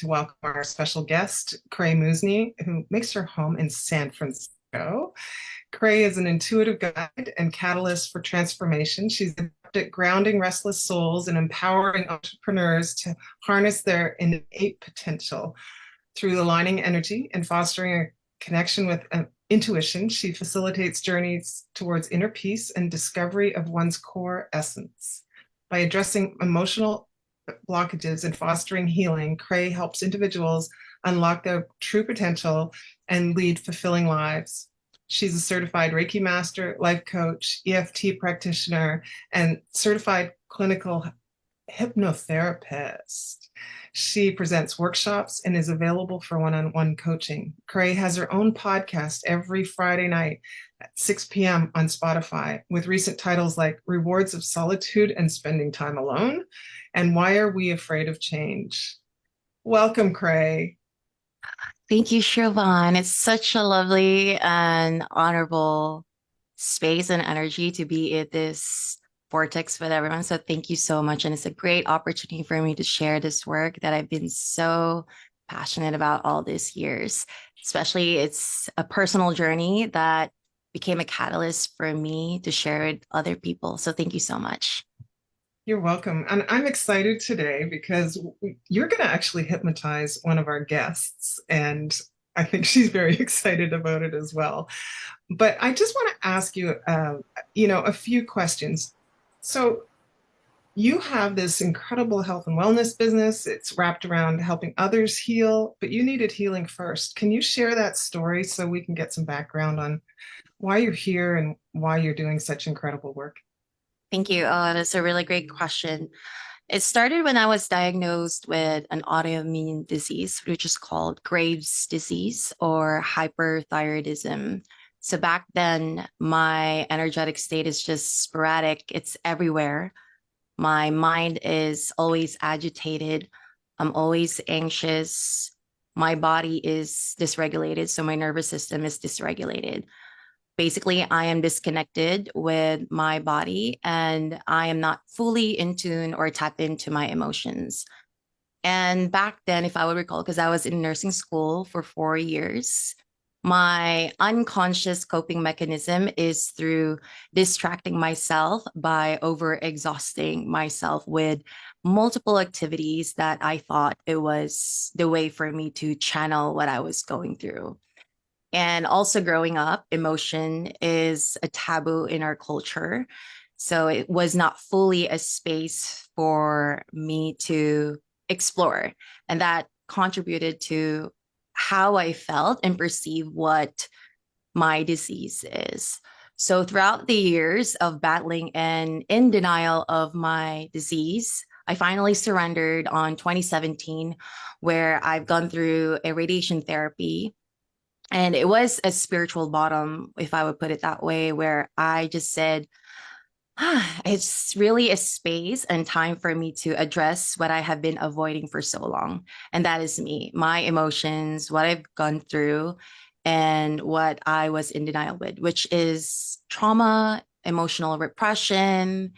to welcome our special guest, Khrey Musni, who makes her home in San Francisco. Khrey is an intuitive guide and catalyst for transformation. She's adept at grounding restless souls and empowering entrepreneurs to harness their innate potential. Through aligning energy and fostering a connection with intuition, she facilitates journeys towards inner peace and discovery of one's core essence. By addressing emotional blockages and fostering healing, Khrey helps individuals unlock their true potential and lead fulfilling lives. She's a certified Reiki master, life coach, EFT practitioner, and certified clinical hypnotherapist. She presents workshops and is available for one-on-one coaching. Khrey has her own podcast every Friday night at 6 p.m. on Spotify with recent titles like Rewards of Solitude and Spending Time Alone and Why Are We Afraid of Change? Welcome, Khrey. Thank you, Siobhan. It's such a lovely and honorable space and energy to be at this vortex with everyone. So thank you so much. And it's a great opportunity for me to share this work that I've been so passionate about all these years. Especially it's a personal journey that became a catalyst for me to share with other people. So thank you so much. You're welcome. And I'm excited today because you're going to actually hypnotize one of our guests. And I think she's very excited about it as well. But I just want to ask you, a few questions. So you have this incredible health and wellness business. It's wrapped around helping others heal, but you needed healing first. Can you share that story so we can get some background on why you're here and why you're doing such incredible work? Thank you. That's a really great question. It started when I was diagnosed with an autoimmune disease, which is called Graves' disease or hyperthyroidism. So back then, my energetic state is just sporadic. It's everywhere. My mind is always agitated. I'm always anxious. My body is dysregulated. So my nervous system is dysregulated. Basically, I am disconnected with my body and I am not fully in tune or tap into my emotions. And back then, if I would recall, because I was in nursing school for 4 years, my unconscious coping mechanism is through distracting myself by over exhausting myself with multiple activities that I thought it was the way for me to channel what I was going through. And also growing up, emotion is a taboo in our culture. So it was not fully a space for me to explore. And that contributed to how I felt and perceive what my disease is. So throughout the years of battling and in denial of my disease, I finally surrendered on 2017, where I've gone through a radiation therapy. And it was a spiritual bottom, if I would put it that way, where I just said, it's really a space and time for me to address what I have been avoiding for so long. And that is me, my emotions, what I've gone through, and what I was in denial with, which is trauma, emotional repression,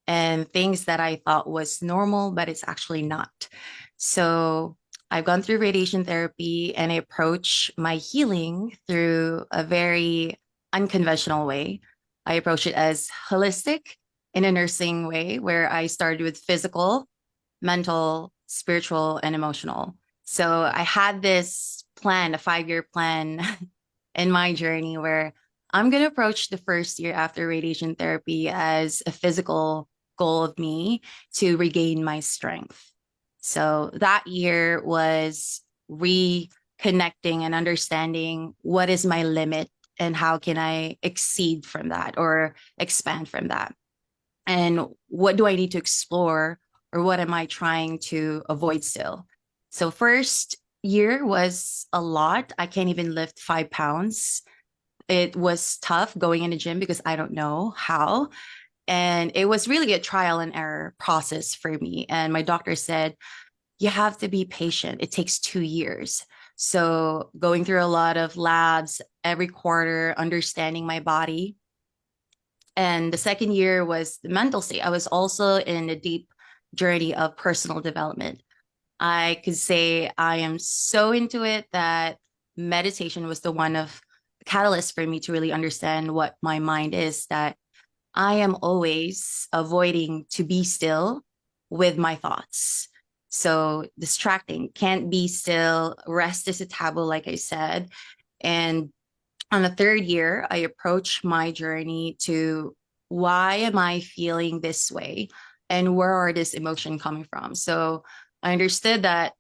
and things that I thought was normal, but it's actually not. So I've gone through radiation therapy and I approach my healing through a very unconventional way. I approach it as holistic in a nursing way, where I started with physical, mental, spiritual, and emotional. So I had this plan, a 5 year plan in my journey where I'm going to approach the first year after radiation therapy as a physical goal of me to regain my strength. So that year was reconnecting and understanding what is my limit and how can I exceed from that or expand from that. And what do I need to explore or what am I trying to avoid still? So first year was a lot. I can't even lift 5 pounds. It was tough going in the gym because I don't know how. And it was really a trial and error process for me. And my doctor said, you have to be patient. It takes 2 years. So going through a lot of labs every quarter, understanding my body. And the second year was the mental state. I was also in a deep journey of personal development. I could say I am so into it that meditation was the one of catalyst for me to really understand what my mind is, that I am always avoiding to be still with my thoughts. So distracting, can't be still, rest is a taboo, like I said. And on the third year, I approached my journey to why am I feeling this way? And where are this emotion coming from? So I understood that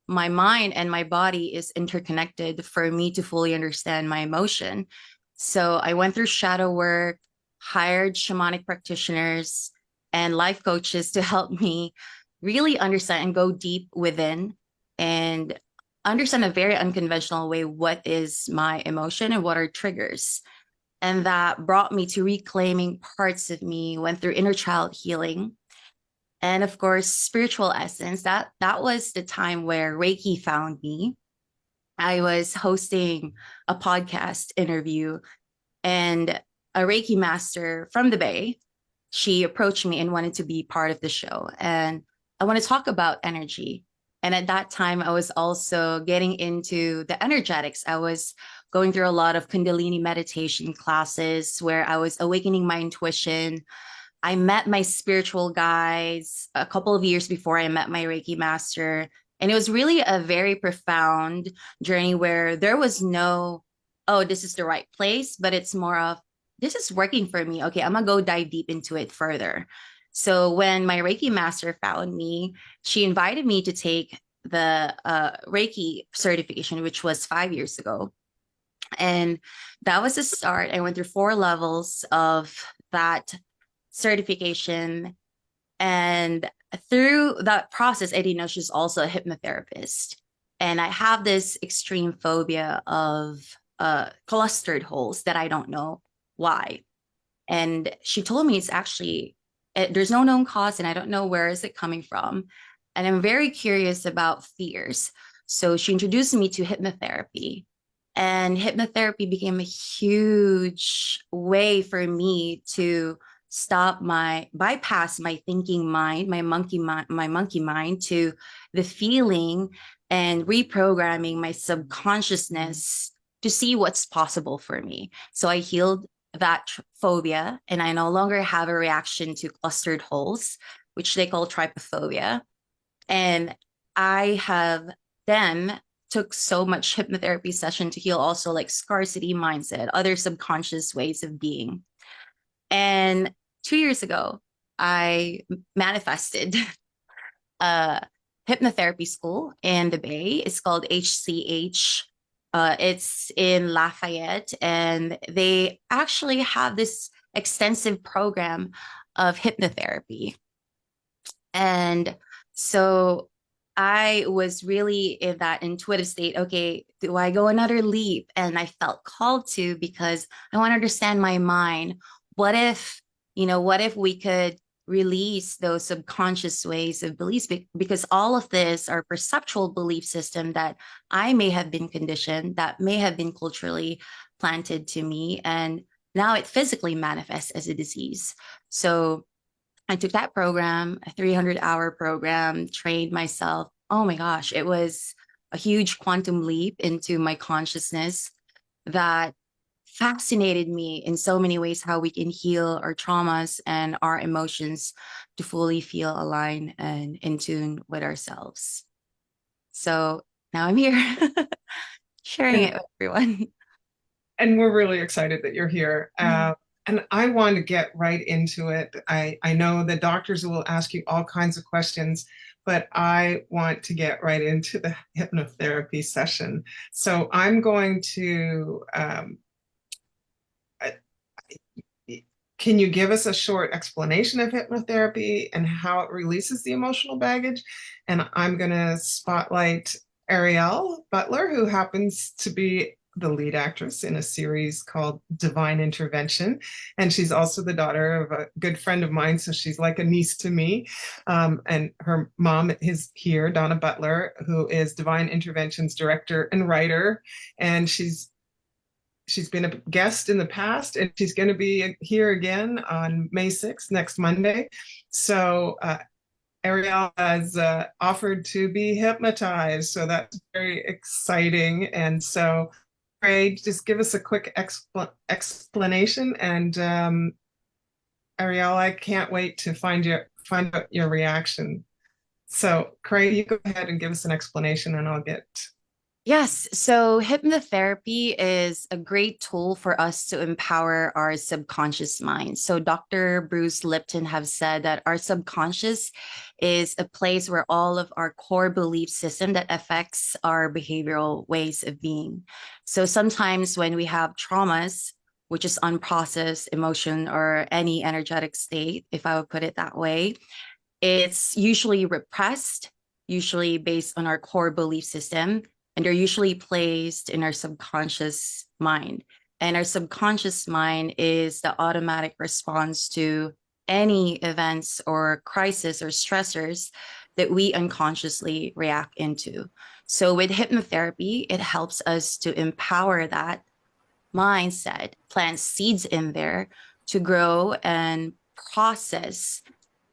my mind and my body is interconnected for me to fully understand my emotion. So I went through shadow work, hired shamanic practitioners and life coaches to help me really understand and go deep within and understand a very unconventional way what is my emotion and what are triggers. And that brought me to reclaiming parts of me, went through inner child healing, and of course spiritual essence. That was the time where Reiki found me. I was hosting a podcast interview, and a Reiki master from the Bay, she approached me and wanted to be part of the show, and I want to talk about energy. And at that time I was also getting into the energetics. I was going through a lot of kundalini meditation classes where I was awakening my intuition. I met my spiritual guides a couple of years before I met my Reiki master. And it was really a very profound journey where there was no, oh, this is the right place, but it's more of, this is working for me. Okay, I'm going to go dive deep into it further. So when my Reiki master found me, she invited me to take the Reiki certification, which was 5 years ago. And that was the start. I went through 4 levels of that certification. And through that process, I didn't know she's also a hypnotherapist. And I have this extreme phobia of clustered holes that I don't know why. And she told me it's actually, there's no known cause and I don't know where is it coming from. And I'm very curious about fears. So she introduced me to hypnotherapy. And hypnotherapy became a huge way for me to bypass my thinking mind, my monkey mind to the feeling and reprogramming my subconsciousness to see what's possible for me. So I healed that phobia and I no longer have a reaction to clustered holes, which they call trypophobia. And I have then took so much hypnotherapy session to heal also like scarcity mindset, other subconscious ways of being. And 2 years ago, I manifested a hypnotherapy school in the Bay. It's called HCH. It's in Lafayette, and they actually have this extensive program of hypnotherapy. And so I was really in that intuitive state. Okay, do I go another leap? And I felt called to because I want to understand my mind. What if, what if we could release those subconscious ways of beliefs? Because all of this are perceptual belief system that I may have been conditioned, that may have been culturally planted to me. And now it physically manifests as a disease. So I took that program, a 300-hour program, trained myself. Oh my gosh, it was a huge quantum leap into my consciousness that fascinated me in so many ways how we can heal our traumas and our emotions to fully feel aligned and in tune with ourselves. So now I'm here sharing it And with everyone. and we're really excited that you're here. Mm. And I want to get right into it. I know the doctors will ask you all kinds of questions, but I want to get right into the hypnotherapy session. So I'm going to, can you give us a short explanation of hypnotherapy and how it releases the emotional baggage? And I'm going to spotlight Ariel Butler, who happens to be the lead actress in a series called Divine Intervention. And she's also the daughter of a good friend of mine. So she's like a niece to me. And her mom is here, Donna Butler, who is Divine Intervention's director and writer. And she's been a guest in the past, and she's going to be here again on May 6th, next Monday. So Ariel has offered to be hypnotized, so that's very exciting. And so, Khrey, just give us a quick explanation, and Ariel, I can't wait to find out your reaction. So, Khrey, you go ahead and give us an explanation, and I'll get. Yes, so hypnotherapy is a great tool for us to empower our subconscious mind. So Dr. Bruce Lipton have said that our subconscious is a place where all of our core belief system that affects our behavioral ways of being. So sometimes when we have traumas, which is unprocessed emotion or any energetic state, if I would put it that way, it's usually repressed, usually based on our core belief system, and they're usually placed in our subconscious mind. And our subconscious mind is the automatic response to any events or crisis or stressors that we unconsciously react into. So with hypnotherapy, it helps us to empower that mindset, plant seeds in there to grow and process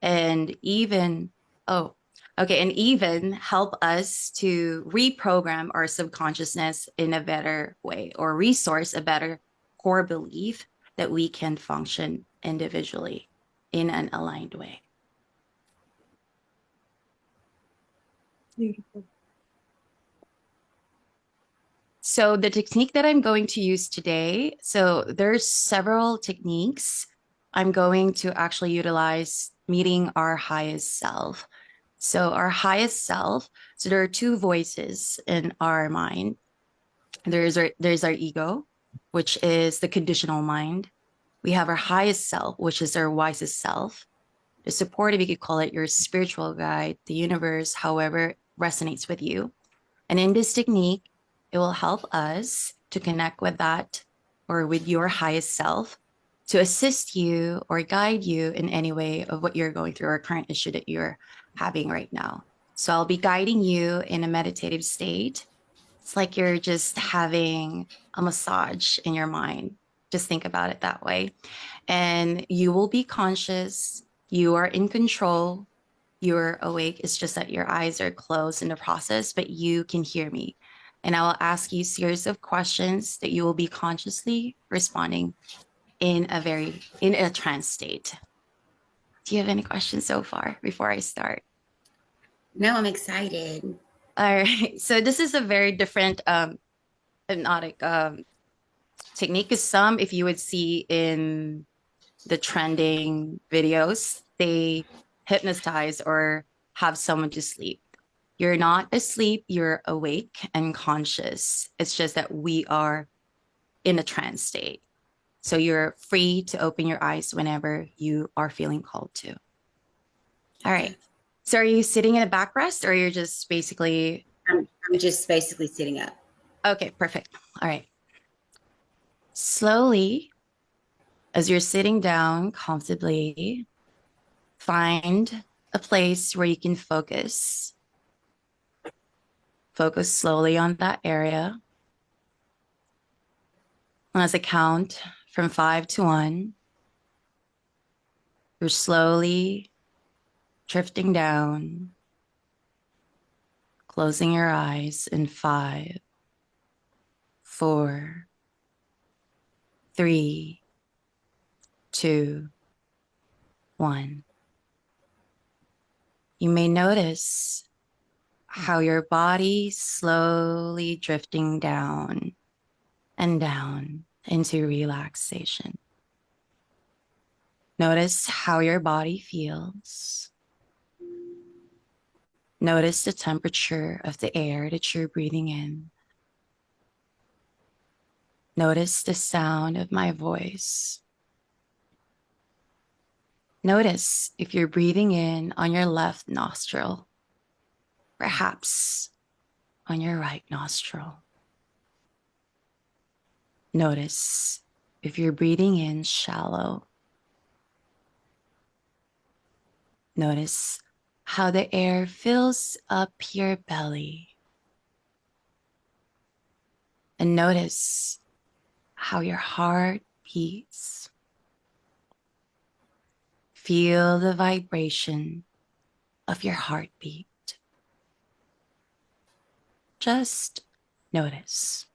and even, oh, okay, and even help us to reprogram our subconsciousness in a better way or resource a better core belief that we can function individually in an aligned way. Beautiful. So the technique that I'm going to use today, so there's several techniques I'm going to actually utilize meeting our highest self. So our highest self, so there are two voices in our mind. There's our ego, which is the conditional mind. We have our highest self, which is our wisest self. The supportive, you could call it your spiritual guide, the universe, however it resonates with you. And in this technique, it will help us to connect with that or with your highest self to assist you or guide you in any way of what you're going through or current issue that you're having right now. So I'll be guiding you in a meditative state. It's like you're just having a massage in your mind. Just think about it that way. And you will be conscious. You are in control. You're awake. It's just that your eyes are closed in the process, but you can hear me. And I will ask you a series of questions that you will be consciously responding in a trance state. Do you have any questions so far before I start? No, I'm excited. All right. So this is a very different hypnotic technique. Because some, if you would see in the trending videos, they hypnotize or have someone to sleep. You're not asleep, you're awake and conscious. It's just that we are in a trance state. So you're free to open your eyes whenever you are feeling called to. All right. So are you sitting in a backrest or you're just basically? I'm just basically sitting up. Okay, perfect. All right. Slowly, as you're sitting down comfortably, find a place where you can focus. Focus slowly on that area. And as I count from 5 to 1, you're slowly drifting down, closing your eyes in 5, 4, 3, 2, 1. You may notice how your body slowly drifting down and down into relaxation. Notice how your body feels. Notice the temperature of the air that you're breathing in. Notice the sound of my voice. Notice if you're breathing in on your left nostril, perhaps on your right nostril. Notice if you're breathing in shallow. Notice how the air fills up your belly. And notice how your heart beats. Feel the vibration of your heartbeat. Just notice.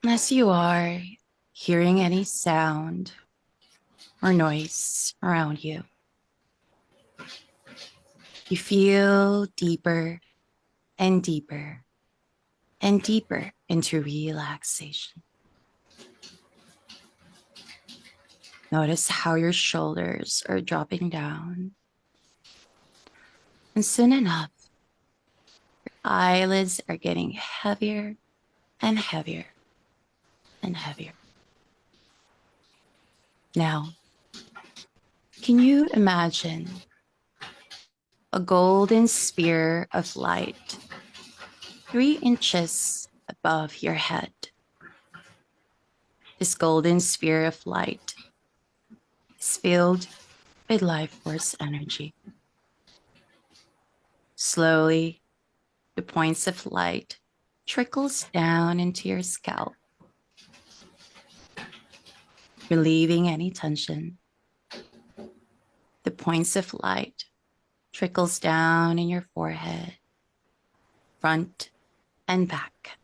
As you are hearing any sound or noise around you, you feel deeper and deeper and deeper into relaxation. Notice how your shoulders are dropping down. And soon enough, your eyelids are getting heavier and heavier and heavier. Now, can you imagine a golden spear of light 3 inches above your head? This golden sphere of light is filled with life force energy. Slowly, the points of light trickles down into your scalp, relieving any tension. The points of light trickles down in your forehead, front and back.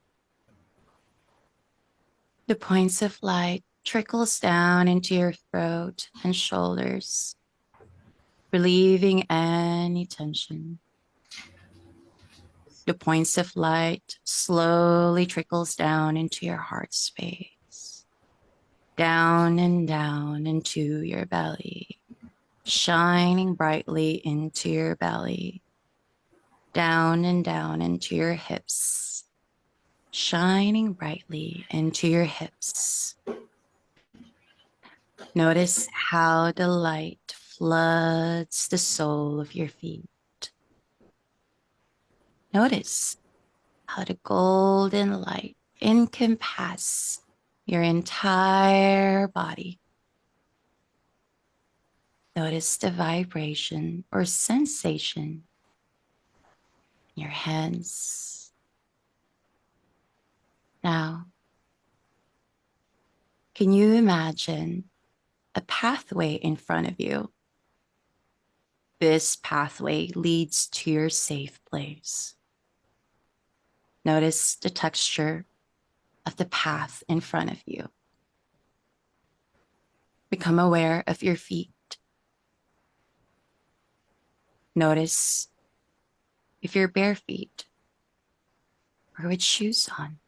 The points of light trickles down into your throat and shoulders, relieving any tension. The points of light slowly trickles down into your heart space, down and down into your belly, shining brightly into your belly, down and down into your hips, shining brightly into your hips. Notice how the light floods the sole of your feet. Notice how the golden light encompasses your entire body. Notice the vibration or sensation in your hands. Now, can you imagine a pathway in front of you? This pathway leads to your safe place. Notice the texture of the path in front of you. Become aware of your feet. Notice if you're bare feet or with shoes on.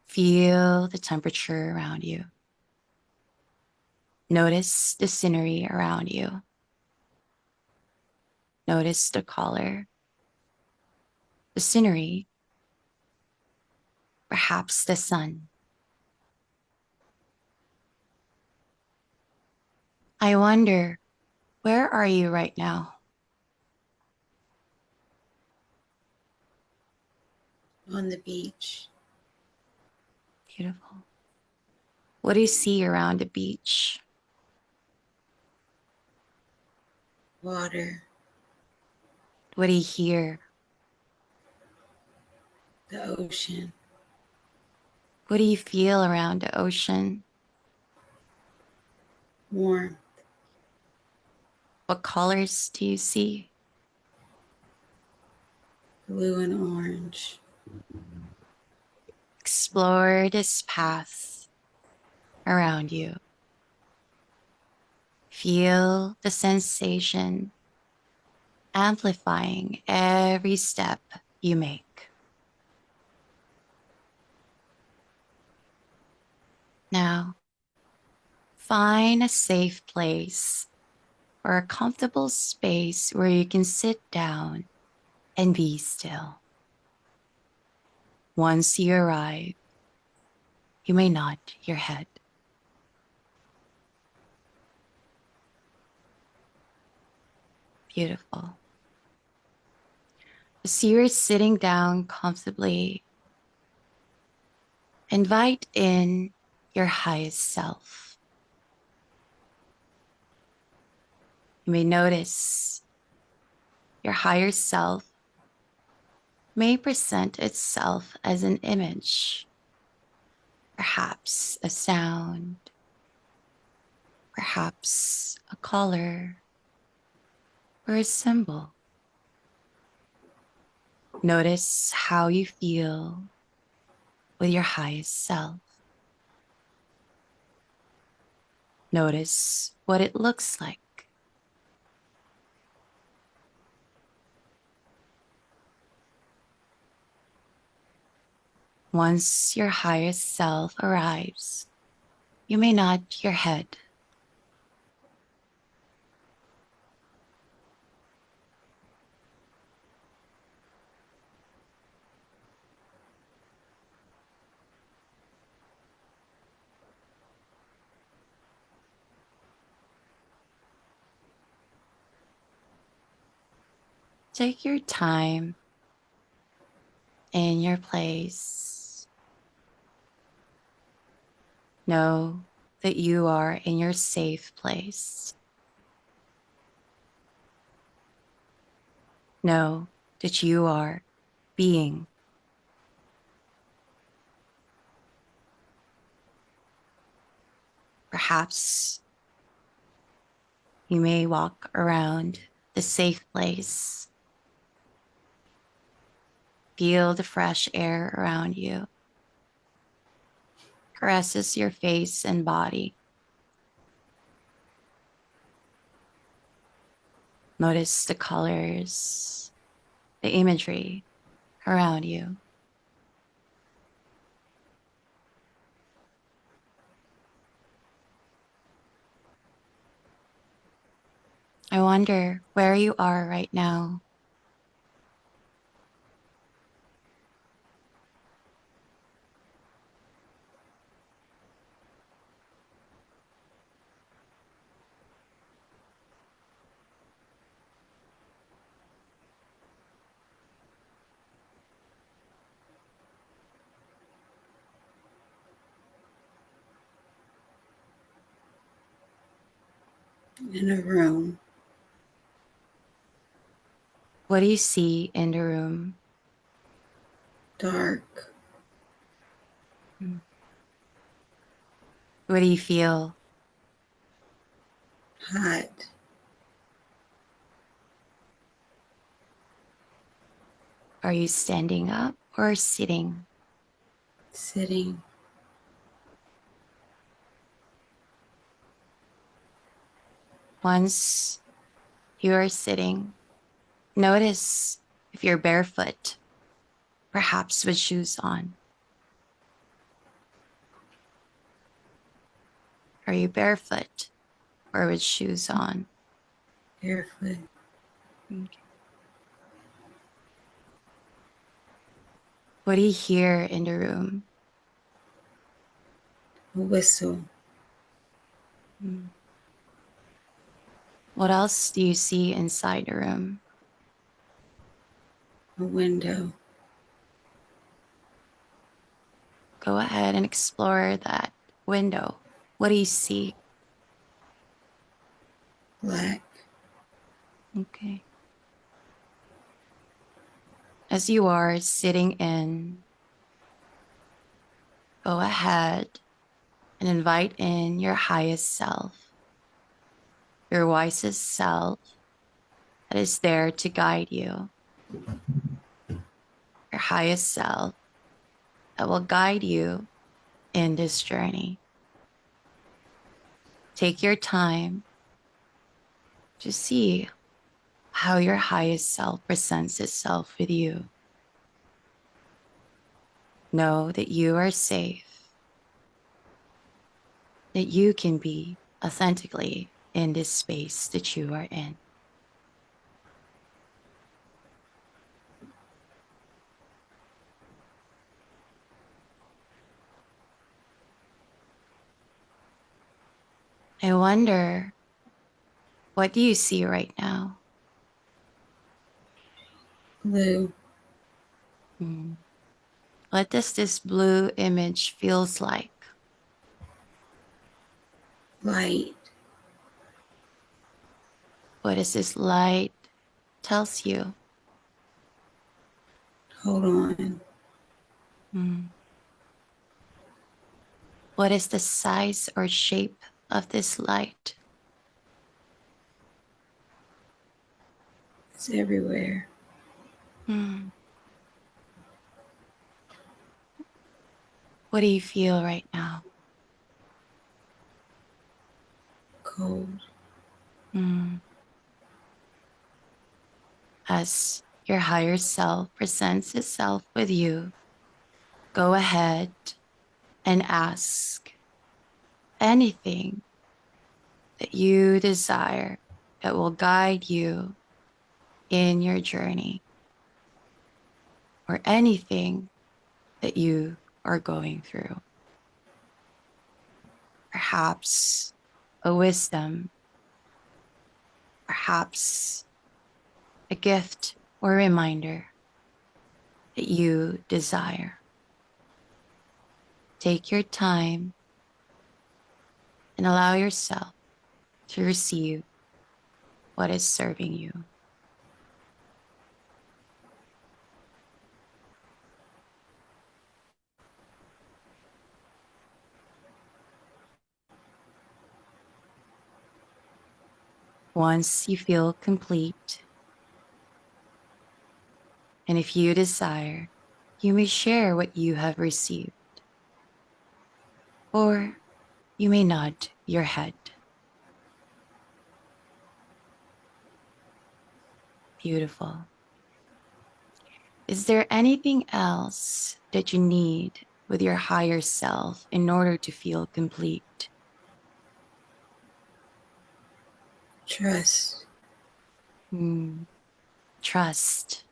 Feel the temperature around you. Notice the scenery around you. Notice the color, the scenery, perhaps the sun. I wonder, where are you right now? On the beach. Beautiful. What do you see around the beach? Water. What do you hear? The ocean. What do you feel around the ocean? Warmth. What colors do you see? Blue and orange. Explore this path around you. Feel the sensation amplifying every step you make. Now, find a safe place or a comfortable space where you can sit down and be still. Once you arrive, you may nod your head. Beautiful. As you're sitting down comfortably, invite in your highest self. You may notice your higher self may present itself as an image, perhaps a sound, perhaps a color or a symbol. Notice how you feel with your highest self. Notice what it looks like. Once your highest self arrives, you may nod your head. Take your time in your place. Know that you are in your safe place. Know that you are being. Perhaps you may walk around the safe place. Feel the fresh air around you. Caresses your face and body. Notice the colors, the imagery around you. I wonder where you are right now. In a room. What do you see in the room? Dark. What do you feel? Hot. Are you standing up or sitting? Sitting. Once you are sitting, notice if you're barefoot, perhaps with shoes on. Are you barefoot or with shoes on? Barefoot. Okay. What do you hear in the room? A whistle. What else do you see inside the room? A window. Go ahead and explore that window. What do you see? Black. Okay. As you are sitting in, go ahead and invite in your highest self, your wisest self that is there to guide you, your highest self that will guide you in this journey. Take your time to see how your highest self presents itself with you. Know that you are safe, that you can be authentically in this space that you are in. I wonder, what do you see right now? Blue. What does this blue image feels like? Light. What does this light tells you? Hold on. What is the size or shape of this light? It's everywhere. Hmm. What do you feel right now? Cold. Hmm. As your higher self presents itself with you, go ahead and ask anything that you desire that will guide you in your journey, or anything that you are going through. Perhaps a wisdom, perhaps a gift or reminder that you desire. Take your time and allow yourself to receive what is serving you. Once you feel complete, and if you desire, you may share what you have received, or you may nod your head. Beautiful. Is there anything else that you need with your higher self in order to feel complete? Trust. Trust.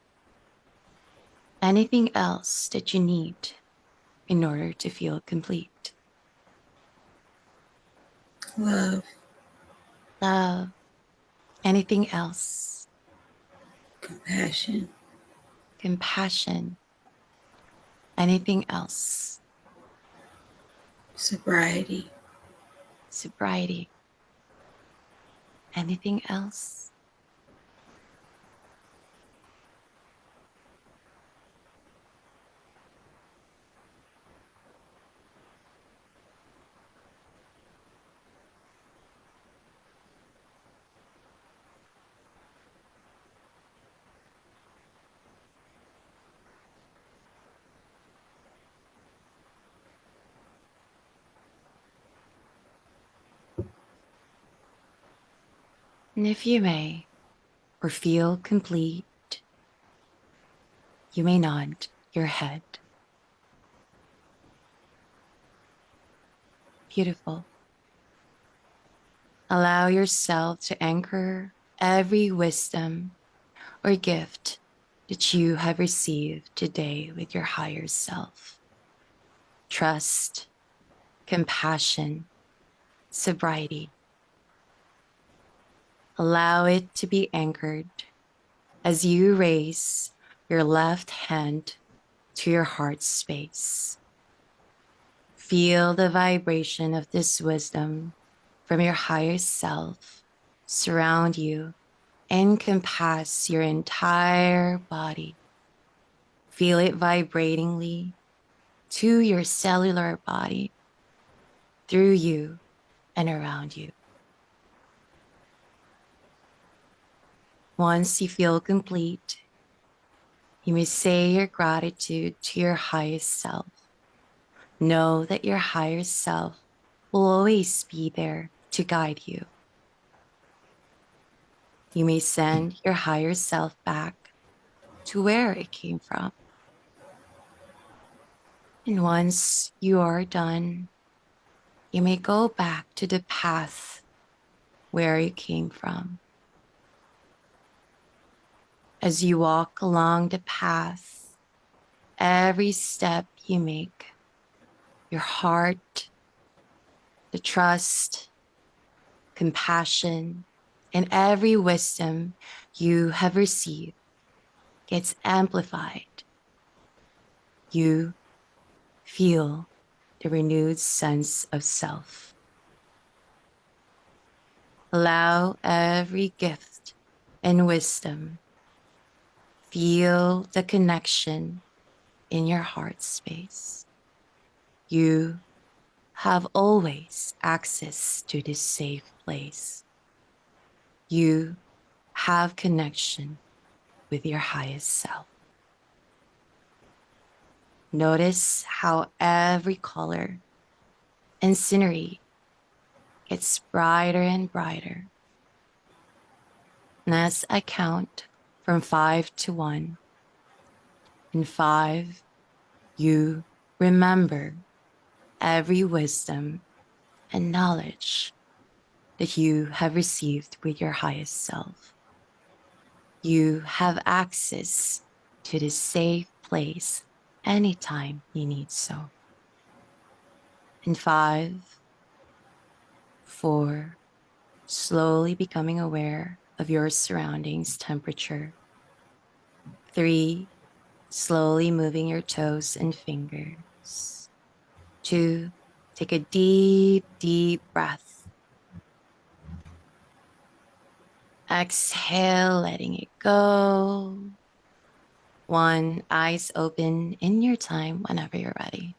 Anything else that you need in order to feel complete? Love. Love. Anything else? Compassion. Compassion. Anything else? Sobriety. Sobriety. Anything else? And if you may, or feel complete, you may nod your head. Beautiful. Allow yourself to anchor every wisdom or gift that you have received today with your higher self. Trust, compassion, sobriety. Allow it to be anchored as you raise your left hand to your heart space. Feel the vibration of this wisdom from your higher self surround you, encompass your entire body. Feel it vibratingly to your cellular body, through you and around you. Once you feel complete, you may say your gratitude to your highest self. Know that your higher self will always be there to guide you. You may send your higher self back to where it came from. And once you are done, you may go back to the path where you came from. As you walk along the path, every step you make, your heart, the trust, compassion, and every wisdom you have received gets amplified. You feel the renewed sense of self. Allow every gift and wisdom. Feel the connection in your heart space. You have always access to this safe place. You have connection with your highest self. Notice how every color and scenery gets brighter and brighter. And as I count from 5 to 1, in 5, you remember every wisdom and knowledge that you have received with your highest self. You have access to this safe place anytime you need so. In 5, 4, slowly becoming aware of your surroundings temperature. 3, slowly moving your toes and fingers. 2, take a deep, deep breath. Exhale, letting it go. 1, eyes open in your time whenever you're ready.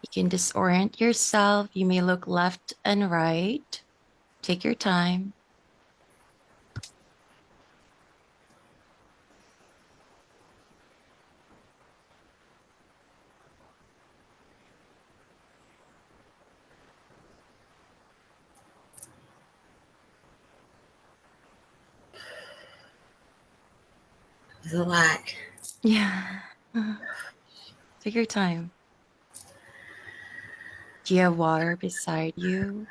You can disorient yourself. You may look left and right. Take your time. It's a lot. Yeah. Take your time. Do you have water beside you?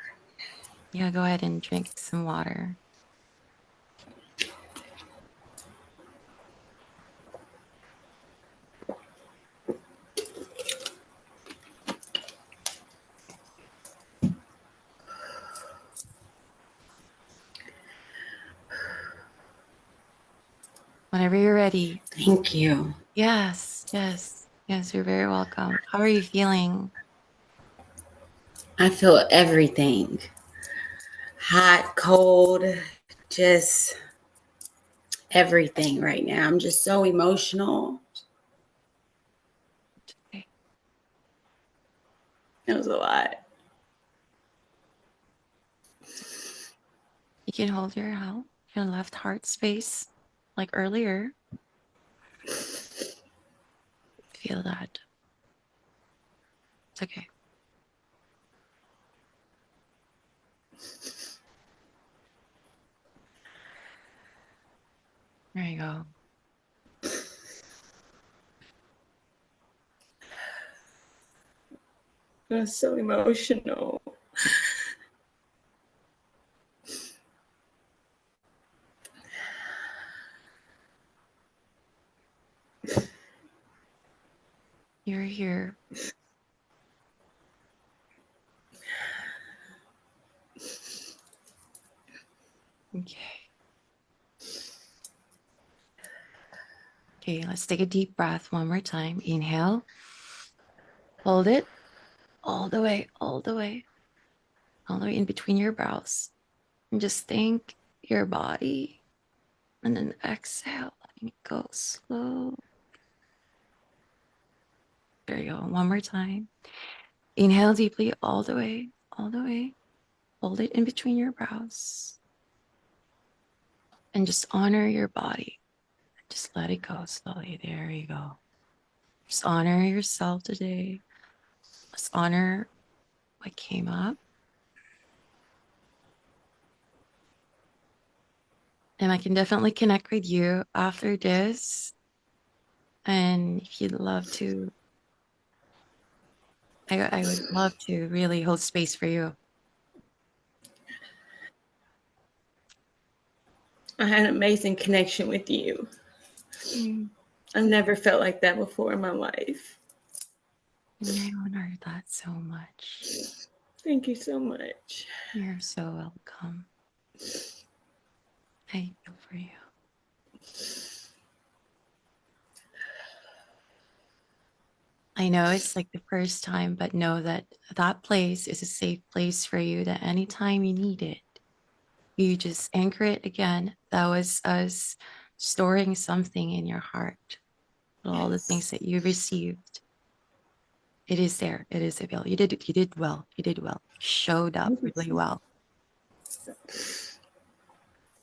Yeah, go ahead and drink some water. Whenever you're ready. Thank you. Yes, yes, yes, you're very welcome. How are you feeling? I feel everything. Hot, cold, just everything right now. I'm just so emotional. Okay. It was a lot. You can hold your left heart space like earlier. Feel that. It's okay. There you go. I was so emotional. You're here. Okay. Okay, let's take a deep breath one more time. Inhale. Hold it all the way, all the way, all the way in between your brows. And just think your body. And then exhale, letting it go slow. There you go. One more time. Inhale deeply all the way, all the way. Hold it in between your brows. And just honor your body. Just let it go slowly. There you go. Just honor yourself today. Let's honor what came up. And I can definitely connect with you after this. And if you'd love to, I would love to really hold space for you. I had an amazing connection with you. I've never felt like that before in my life. And I honor that so much. Thank you so much. You're so welcome. I feel for you. I know it's like the first time, but know that that place is a safe place for you, that anytime you need it, you just anchor it again. That was us storing something in your heart, all the things Yes. that you received. It is there. It is available. You did well. You did well. Showed up really well.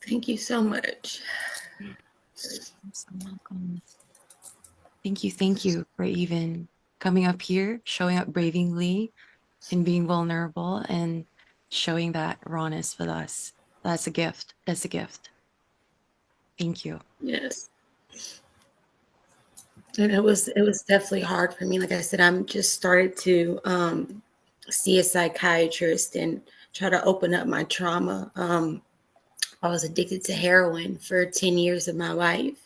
Thank you so much. You're so welcome. Thank you for even coming up here, showing up bravely and being vulnerable and showing that rawness with us. That's a gift. That's a gift. Thank you. Yes. And it was definitely hard for me. Like I said, I'm just started to see a psychiatrist and try to open up my trauma. I was addicted to heroin for 10 years of my life.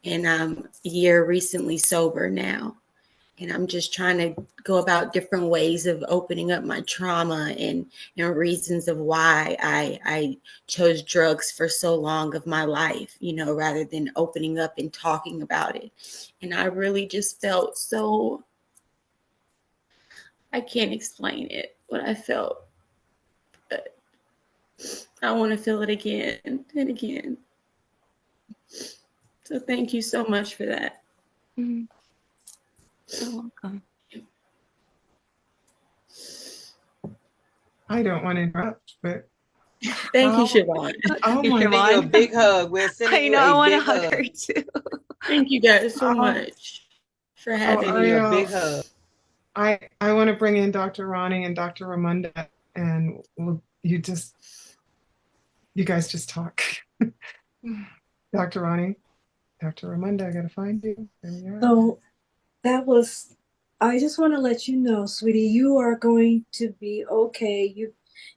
And I'm a year recently sober now. And I'm just trying to go about different ways of opening up my trauma and reasons of why I chose drugs for so long of my life, you know, rather than opening up and talking about it. And I really just felt so, I can't explain it, what I felt. But I want to feel it again and again. So thank you so much for that. Mm-hmm. You're welcome. I don't want to interrupt, but Thank you, how, Siobhan. oh You're my, Sending you a Siobhan. big hug. We're sending I you know. I a want to big hug hug. her too. Thank you guys so oh, much for oh, having Sending me. you a Ariel, big hug. I want to bring in Dr. Ronnie and Dr. Ramunda, and you guys just talk. Dr. Ronnie, Dr. Ramunda, I gotta find you. There you are. So that was, I just want to let you know, sweetie, you are going to be okay.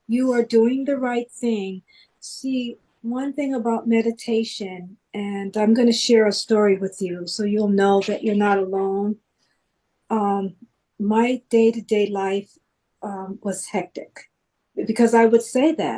You are doing the right thing. See, one thing about meditation, and I'm going to share a story with you so you'll know that you're not alone. My day-to-day life was hectic because I would say that.